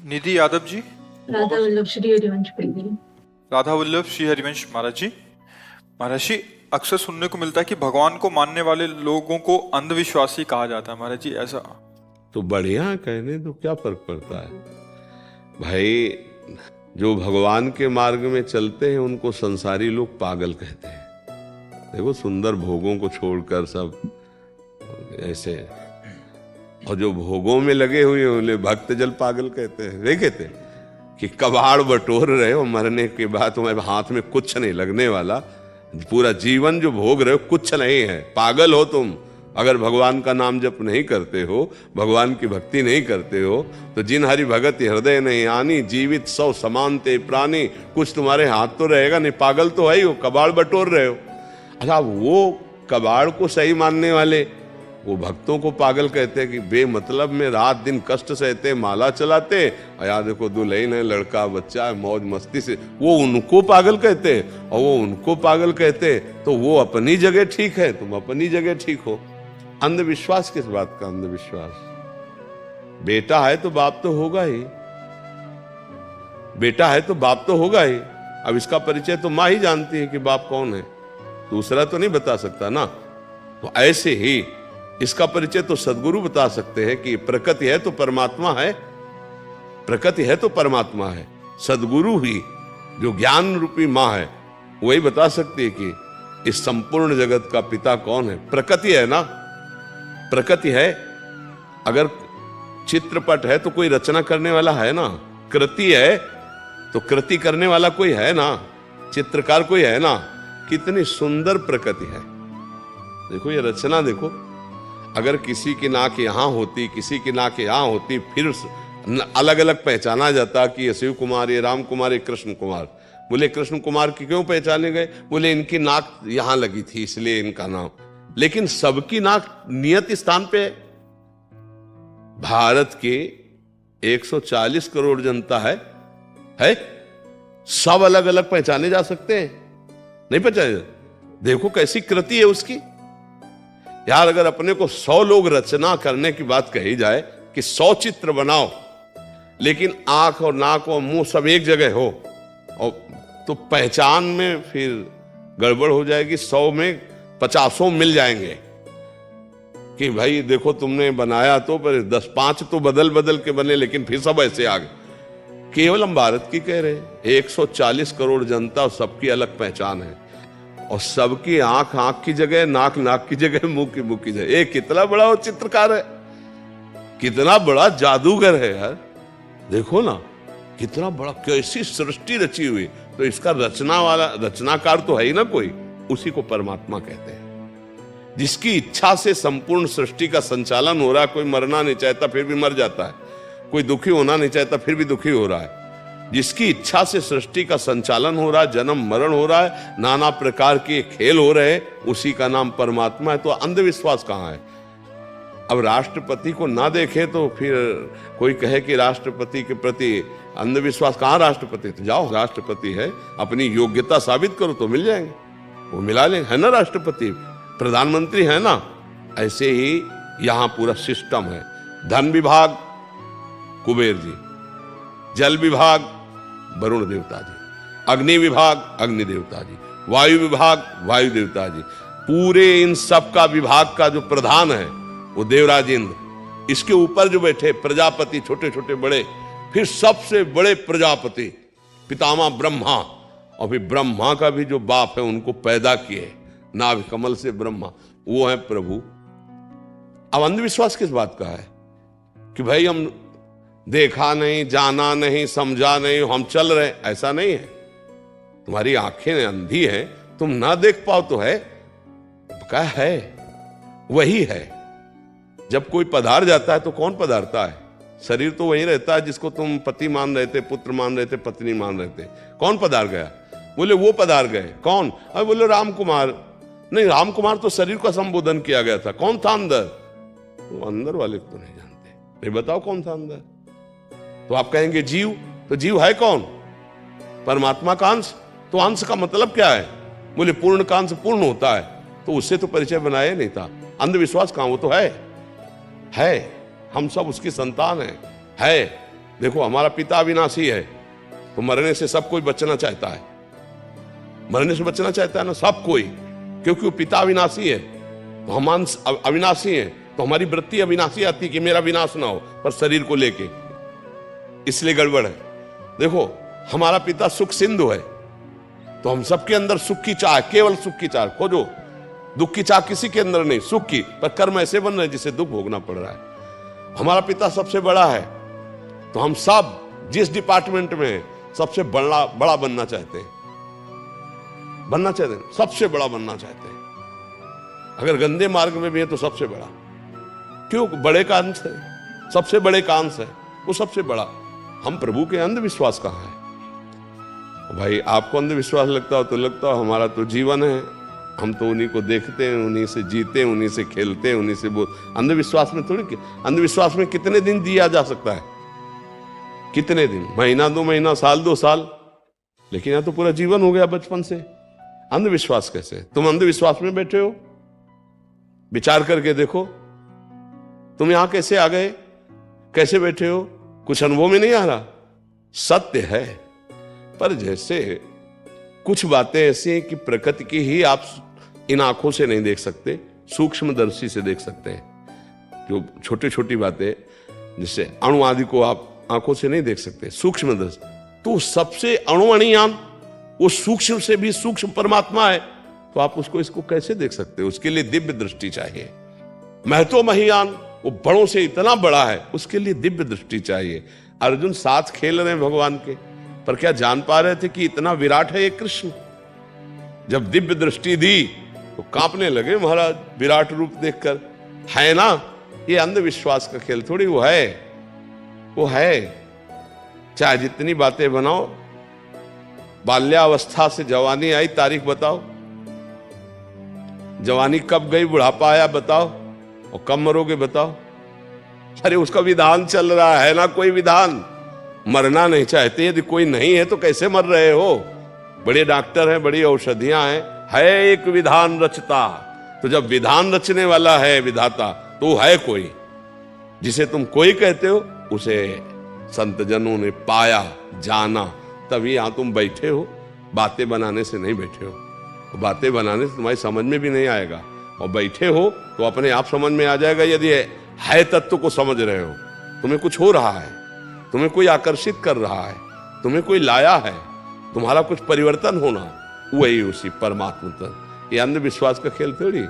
निधि यादव जी। राधा वल्लभ श्री हरिवंश पढ़िए। राधा वल्लभ श्री हरिवंश महाराज जी। महाराज जी, अक्सर सुनने को मिलता है कि भगवान को मानने वाले लोगों को अंधविश्वासी कहा जाता है। महाराज जी ऐसा? तो बढ़िया, कहने तो क्या फर्क पड़ता है भाई। जो भगवान के मार्ग में चलते हैं उनको संसारी लोग पागल कहते हैं। देखो, सुंदर भोगों को छोड़कर सब ऐसे, और जो भोगों में लगे हुए हैं उन्हें भक्त जल पागल कहते हैं। वे कहते हैं कि कबाड़ बटोर रहे हो, मरने के बाद तुम्हारे हाथ में कुछ नहीं लगने वाला, पूरा जीवन जो भोग रहे हो कुछ नहीं है, पागल हो तुम। अगर भगवान का नाम जप नहीं करते हो, भगवान की भक्ति नहीं करते हो, तो जिन हरि भगत हृदय नहीं आनी, जीवित सौ समान ते प्राणी, कुछ तुम्हारे हाथ तो रहेगा नहीं, पागल तो है ही हो, कबाड़ बटोर रहे हो। अच्छा, वो कबाड़ को सही मानने वाले वो भक्तों को पागल कहते हैं कि बेमतलब में रात दिन कष्ट सहते, माला चलाते, यार देखो दुल्हन है, लड़का बच्चा है, मौज मस्ती से, वो उनको पागल कहते हैं। और वो उनको पागल कहते हैं तो वो अपनी जगह ठीक है, तुम अपनी जगह ठीक हो। अंधविश्वास किस बात का अंधविश्वास? बेटा है तो बाप तो होगा ही, बेटा है तो बाप तो होगा ही। अब इसका परिचय तो माँ ही जानती है कि बाप कौन है, दूसरा तो नहीं बता सकता ना। तो ऐसे ही इसका परिचय तो सदगुरु बता सकते हैं कि प्रकृति है तो परमात्मा है, प्रकृति है तो परमात्मा है। सदगुरु ही जो ज्ञान रूपी माँ है वही बता सकती है कि इस संपूर्ण जगत का पिता कौन है। प्रकृति है ना, प्रकृति है। अगर चित्रपट है तो कोई रचना करने वाला है ना, कृति है तो कृति करने वाला कोई है ना, चित्रकार कोई है ना। कितनी सुंदर प्रकृति है, देखो ये रचना देखो। अगर किसी की नाक यहां होती, किसी की नाक यहां होती, फिर अलग अलग पहचाना जाता कि ये शिव कुमार, ये राम कुमार, ये कृष्ण कुमार। बोले कृष्ण कुमार की क्यों पहचाने गए? बोले इनकी नाक यहां लगी थी इसलिए इनका नाम। लेकिन सबकी नाक नियत स्थान पे है। भारत के 140 करोड़ जनता है, सब अलग अलग पहचाने जा सकते हैं? नहीं पहचाने। देखो कैसी कृति है उसकी यार। अगर अपने को 100 लोग रचना करने की बात कही जाए कि 100 चित्र बनाओ, लेकिन आंख और नाक और मुंह सब एक जगह हो, और तो पहचान में फिर गड़बड़ हो जाएगी। 100 में 50 मिल जाएंगे कि भाई देखो तुमने बनाया तो, पर 10-5 तो बदल बदल के बने, लेकिन फिर सब ऐसे आ गए। केवल हम भारत की कह रहे हैं, 140 करोड़ जनता और सबकी अलग पहचान है, और सबकी आंख आंख की जगह, नाक नाक की जगह, मुंह की जगह। एक कितना बड़ा वो चित्रकार है, कितना बड़ा जादूगर है यार। देखो ना कितना बड़ा, कैसी सृष्टि रची हुई। तो इसका रचना वाला रचनाकार तो है ही ना कोई, उसी को परमात्मा कहते हैं। जिसकी इच्छा से संपूर्ण सृष्टि का संचालन हो रहा है। कोई मरना नहीं चाहता फिर भी मर जाता है, कोई दुखी होना नहीं चाहता फिर भी दुखी हो रहा है। जिसकी इच्छा से सृष्टि का संचालन हो रहा है, जन्म मरण हो रहा है, नाना प्रकार के खेल हो रहे हैं, उसी का नाम परमात्मा है। तो अंधविश्वास कहां है? अब राष्ट्रपति को ना देखे तो फिर कोई कहे कि राष्ट्रपति के प्रति अंधविश्वास। कहां राष्ट्रपति? तो जाओ, राष्ट्रपति है, अपनी योग्यता साबित करो तो मिल जाएंगे, वो मिला लेंगे, है ना। राष्ट्रपति, प्रधानमंत्री है ना। ऐसे ही यहां पूरा सिस्टम है। धन विभाग कुबेर जी, जल विभाग वरुण देवता जी, अग्नि विभाग अग्नि देवता जी, वायु विभाग वायु देवता जी। पूरे इन सब का विभाग का जो प्रधान है वो देवराज इंद्र। इसके ऊपर जो बैठे प्रजापति, छोटे छोटे बड़े, फिर सबसे बड़े प्रजापति पितामह ब्रह्मा, और फिर ब्रह्मा का भी जो बाप है उनको पैदा किए, नाभि कमल से ब्रह्मा, वो है प्रभु। अब अंधविश्वास किस बात का है कि भाई हम देखा नहीं, जाना नहीं, समझा नहीं, हम चल रहे? ऐसा नहीं है। तुम्हारी आंखें अंधी हैं, तुम ना देख पाओ तो है क्या है? वही है। जब कोई पधार जाता है तो कौन पधारता है? शरीर तो वही रहता है जिसको तुम पति मान रहे थे, पुत्र मान रहे थे, पत्नी मान रहे थे। कौन पधार गया? बोले वो पधार गए। कौन? अब बोले राम कुमार। नहीं, राम कुमार तो शरीर का संबोधन किया गया था। कौन था अंदर? वो अंदर वाले तो नहीं जानते। ये बताओ कौन था अंदर? तो आप कहेंगे जीव। तो जीव है कौन? परमात्मा का अंश। तो अंश का मतलब क्या है? बोले पूर्ण का अंश पूर्ण होता है, तो उससे तो परिचय बनाया नहीं था। अंधविश्वास कहां? वो तो है, हम सब उसकी संतान है। देखो हमारा पिता अविनाशी है, तो मरने से सब कोई बचना चाहता है, मरने से बचना चाहता है ना सब कोई, क्योंकि वो पिता अविनाशी है, तो हम अविनाशी हैं, तो हमारी वृत्ति अविनाशी आती है कि मेरा विनाश ना हो, पर शरीर को लेके, इसलिए गड़बड़ है। देखो हमारा पिता सुख सिंधु है, तो हम सबके अंदर सुख की चाह, केवल सुख की चाह खोजो, दुख की चाह किसी के अंदर नहीं, सुख की, पर कर्म ऐसे बन रहे जिसे दुख भोगना पड़ रहा है। हमारा पिता सबसे बड़ा है, तो हम सब जिस डिपार्टमेंट में हैं, सबसे बड़ा बनना चाहते हैं, सबसे बड़ा बनना चाहते हैं। अगर गंदे मार्ग में भी है तो सबसे बड़ा, क्यों? बड़े का अंश है, सबसे बड़े का अंश है, वो सबसे बड़ा। हम प्रभु के अंधविश्वास कहाँ है? भाई आपको अंधविश्वास लगता हो तो लगता हो, हमारा तो जीवन है, हम तो उन्हीं को देखते हैं, उन्हीं से जीते हैं, उन्हीं से खेलते हैं, उन्हीं से अंधविश्वास में थोड़ी, अंधविश्वास में कितने दिन दिया जा सकता है? कितने दिन? महीना 2 महीना, साल 2 साल, लेकिन यहां तो पूरा जीवन हो गया बचपन से। अंधविश्वास कैसे? तुम अंधविश्वास में बैठे हो, विचार करके देखो, तुम यहां कैसे आ गए, कैसे बैठे हो? कुछ अनुभव में नहीं आ रहा? सत्य है, पर जैसे कुछ बातें ऐसी हैं कि प्रकृति की ही आप इन आंखों से नहीं देख सकते, सूक्ष्मदर्शी से देख सकते हैं। जो छोटी छोटी बातें, जिससे अणु आदि को आप आंखों से नहीं देख सकते, सूक्ष्मदर्शी, तो सबसे अणुअणियान, वो सूक्ष्म से भी सूक्ष्म परमात्मा है, तो आप उसको इसको कैसे देख सकते हो? उसके लिए दिव्य दृष्टि चाहिए। महतो महियान, वो बड़ों से इतना बड़ा है, उसके लिए दिव्य दृष्टि चाहिए। अर्जुन साथ खेल रहे हैं भगवान के, पर क्या जान पा रहे थे कि इतना विराट है ये कृष्ण? जब दिव्य दृष्टि दी तो कांपने लगे महाराज, विराट रूप देखकर। है ना, ये अंधविश्वास का खेल थोड़ी, वो है। चाहे जितनी बातें बनाओ, बाल्यावस्था से जवानी आई, तारीख बताओ, जवानी कब गई, बुढ़ापा आया बताओ, और कब मरोगे बताओ। अरे उसका विधान चल रहा है ना, कोई विधान। मरना नहीं चाहते, यदि कोई नहीं है तो कैसे मर रहे हो? बड़े डॉक्टर हैं, बड़ी औषधियां हैं, है एक विधान रचता। तो जब विधान रचने वाला है विधाता, तो है कोई, जिसे तुम कोई कहते हो, उसे संत जनों ने पाया, जाना, तभी यहां तुम बैठे हो। बातें बनाने से नहीं बैठे हो, बातें बनाने से तुम्हारी समझ में भी नहीं आएगा, और बैठे हो तो अपने आप समझ में आ जाएगा। यदि है तत्व को समझ रहे हो, तुम्हें कुछ हो रहा है, तुम्हें कोई आकर्षित कर रहा है, तुम्हें कोई लाया है, तुम्हारा कुछ परिवर्तन होना, वही उसी परमात्मा तक। ये अंधविश्वास का खेल थोड़ी।